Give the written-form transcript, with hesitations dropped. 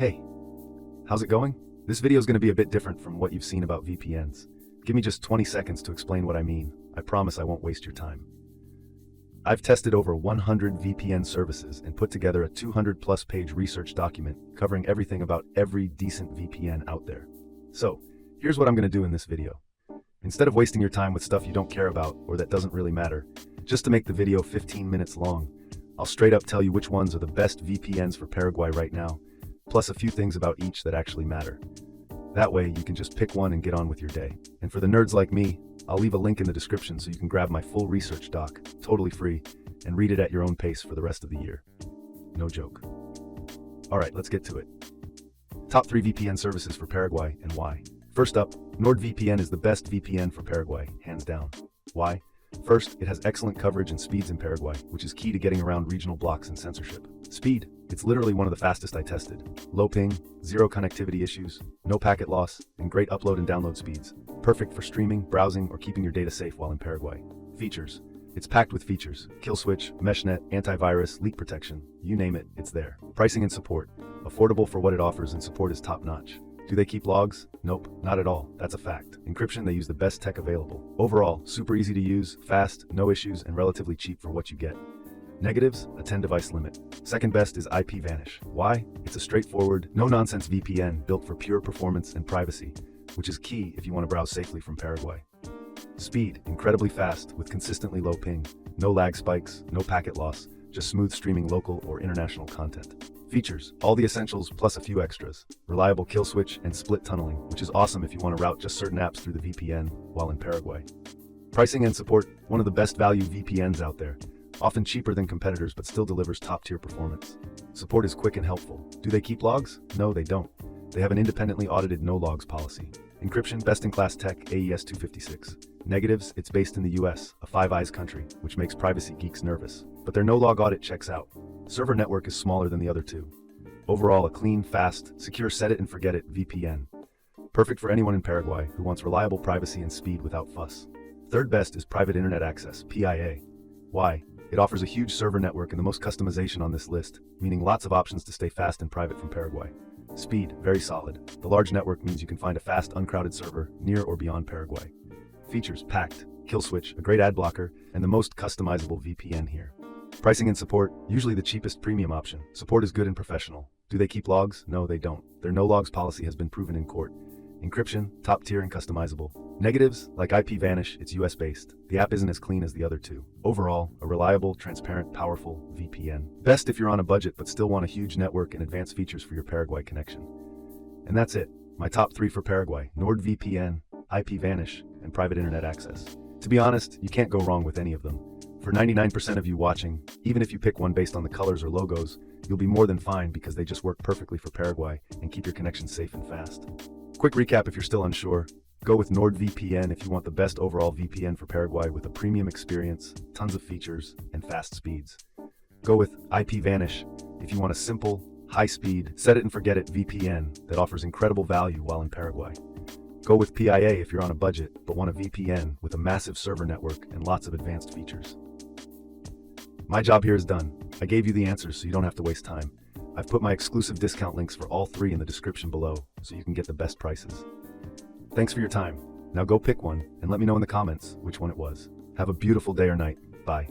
Hey, how's it going? This video is going to be a bit different from what you've seen about VPNs. Give me just 20 seconds to explain what I mean. I promise I won't waste your time. I've tested over 100 VPN services and put together a 200+ page research document covering everything about every decent VPN out there. So, here's what I'm going to do in this video. Instead of wasting your time with stuff you don't care about or that doesn't really matter, just to make the video 15 minutes long, I'll straight up tell you which ones are the best VPNs for Paraguay right now, plus a few things about each that actually matter. That way, you can just pick one and get on with your day. And for the nerds like me, I'll leave a link in the description so you can grab my full research doc, totally free, and read it at your own pace for the rest of the year. No joke. Alright, let's get to it. Top 3 VPN services for Paraguay and why. First up, NordVPN is the best VPN for Paraguay, hands down. Why? First, it has excellent coverage and speeds in Paraguay, which is key to getting around regional blocks and censorship. Speed. It's literally one of the fastest I tested. Low ping, zero connectivity issues, no packet loss, and great upload and download speeds. Perfect for streaming, browsing, or keeping your data safe while in Paraguay. Features. It's packed with features. Kill switch, meshnet, antivirus, leak protection. You name it, it's there. Pricing and support. Affordable for what it offers and support is top-notch. Do they keep logs? Nope, not at all. That's a fact. Encryption, they use the best tech available. Overall, super easy to use, fast, no issues, and relatively cheap for what you get. Negatives, a 10-device limit. Second best is IP Vanish. Why? It's a straightforward, no-nonsense VPN built for pure performance and privacy, which is key if you want to browse safely from Paraguay. Speed, incredibly fast, with consistently low ping. No lag spikes, no packet loss, just smooth streaming local or international content. Features, all the essentials plus a few extras. Reliable kill switch and split tunneling, which is awesome if you want to route just certain apps through the VPN while in Paraguay. Pricing and support, one of the best value VPNs out there. Often cheaper than competitors but still delivers top-tier performance. Support is quick and helpful. Do they keep logs? No, they don't. They have an independently audited no-logs policy. Encryption, best-in-class tech, AES 256. Negatives, it's based in the US, a Five Eyes country, which makes privacy geeks nervous. But their no-log audit checks out. Server network is smaller than the other two. Overall, a clean, fast, secure set-it-and-forget-it VPN. Perfect for anyone in Paraguay who wants reliable privacy and speed without fuss. Third best is Private Internet Access, PIA. Why? It offers a huge server network and the most customization on this list, meaning lots of options to stay fast and private from Paraguay. Speed, very solid. The large network means you can find a fast, uncrowded server near or beyond Paraguay. Features, packed. Kill switch, a great ad blocker, and the most customizable VPN here. Pricing and support, usually the cheapest premium option. Support is good and professional. Do they keep logs? No, they don't. Their no-logs policy has been proven in court. Encryption, top tier and customizable. Negatives, like IP Vanish, it's US-based. The app isn't as clean as the other two. Overall, a reliable, transparent, powerful VPN. Best if you're on a budget but still want a huge network and advanced features for your Paraguay connection. And that's it. My top 3 for Paraguay: NordVPN, IP Vanish, and Private Internet Access. To be honest, you can't go wrong with any of them. For 99% of you watching, even if you pick one based on the colors or logos, you'll be more than fine because they just work perfectly for Paraguay and keep your connection safe and fast. Quick recap if you're still unsure. Go with NordVPN if you want the best overall VPN for Paraguay with a premium experience, tons of features, and fast speeds. Go with IP Vanish if you want a simple, high-speed, set-it-and-forget-it VPN that offers incredible value while in Paraguay. Go with PIA if you're on a budget but want a VPN with a massive server network and lots of advanced features. My job here is done. I gave you the answers so you don't have to waste time. I've put my exclusive discount links for all 3 in the description below so you can get the best prices. Thanks for your time. Now go pick one and let me know in the comments which one it was. Have a beautiful day or night. Bye.